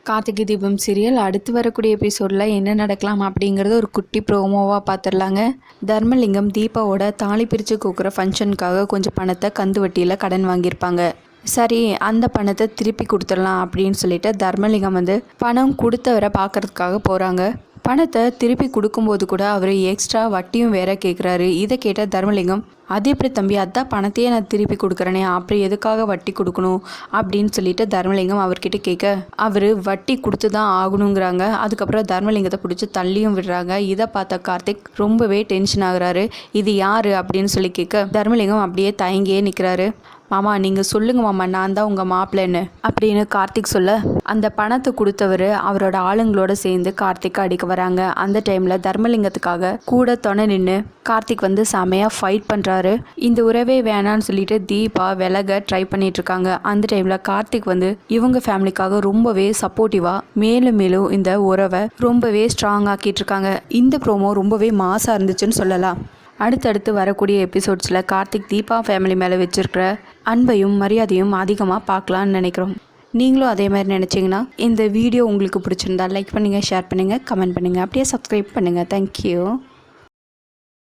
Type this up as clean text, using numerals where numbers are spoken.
Karthigai Deepam serial அடுத்து வரக்கூடிய எபிசோடில் என்ன நடக்கலாம் அப்படிங்கிறது ஒரு குட்டி ப்ரோமோவாக பார்த்துடலாங்க. தர்மலிங்கம் தீபாவோட தாலி பிரித்து கோக்குற ஃபங்க்ஷனுக்காக கொஞ்சம் பணத்தை கந்து வட்டியில் கடன் வாங்கியிருப்பாங்க. சரி, அந்த பணத்தை திருப்பி கொடுத்துடலாம் அப்படின்னு சொல்லிட்டு தர்மலிங்கம் பணம் கொடுத்தவரை பார்க்கறதுக்காக போகிறாங்க. பணத்தை திருப்பி கொடுக்கும்போது கூட அவர் எக்ஸ்ட்ரா வட்டியும் வேற கேட்குறாரு. இதை கேட்ட தர்மலிங்கம், அது எப்படி தம்பி, அதான் பணத்தையே நான் திருப்பி கொடுக்குறேனே, அப்படி எதுக்காக வட்டி கொடுக்கணும் அப்படின்னு சொல்லிட்டு தர்மலிங்கம் அவர்கிட்ட கேட்க, அவர் வட்டி கொடுத்து தான் ஆகணுங்கிறாங்க. அதுக்கப்புறம் தர்மலிங்கத்தை பிடிச்சி தள்ளியும் விடுறாங்க. இதை பார்த்த கார்த்திக் ரொம்பவே டென்ஷன் ஆகுறாரு. இது யாரு அப்படின்னு சொல்லி கேட்க, தர்மலிங்கம் அப்படியே தயங்கியே நிற்கிறாரு. மாமா, நீங்கள் சொல்லுங்கள் மாமா, நான் தான் உங்கள் மாப்பிள்ளைன்னு அப்படின்னு கார்த்திக் சொல்ல, அந்த பணத்தை கொடுத்தவர் அவரோட ஆளுங்களோட சேர்ந்து கார்த்திக் அடிக்க வராங்க. அந்த டைமில் தர்மலிங்கத்துக்காக கூட துணை நின்று கார்த்திக் செமையாக ஃபைட் பண்ணுறாரு. இந்த உறவே வேணான்னு சொல்லிட்டு தீபா விலக ட்ரை பண்ணிட்டு இருக்காங்க. அந்த டைமில் கார்த்திக் இவங்க ஃபேமிலிக்காக ரொம்பவே சப்போர்ட்டிவாக மேலும் மேலும் இந்த உறவை ரொம்பவே ஸ்ட்ராங் ஆக்கிட்டு இருக்காங்க. இந்த ப்ரோமோ ரொம்பவே மாசாக இருந்துச்சுன்னு சொல்லலாம். அடுத்தடுத்து வரக்கூடிய எபிசோட்ஸில் கார்த்திக் தீபா ஃபேமிலி மேலே வச்சுருக்கிற அன்பையும் மரியாதையும் அதிகமாக பார்க்கலான்னு நினைக்கிறோம். நீங்களும் அதே மாதிரி நினச்சிங்கன்னா இந்த வீடியோ உங்களுக்கு பிடிச்சிருந்தா லைக் பண்ணுங்கள், ஷேர் பண்ணுங்கள், கமெண்ட் பண்ணுங்கள், அப்படியே சப்ஸ்கிரைப் பண்ணுங்கள். தேங்க்யூ.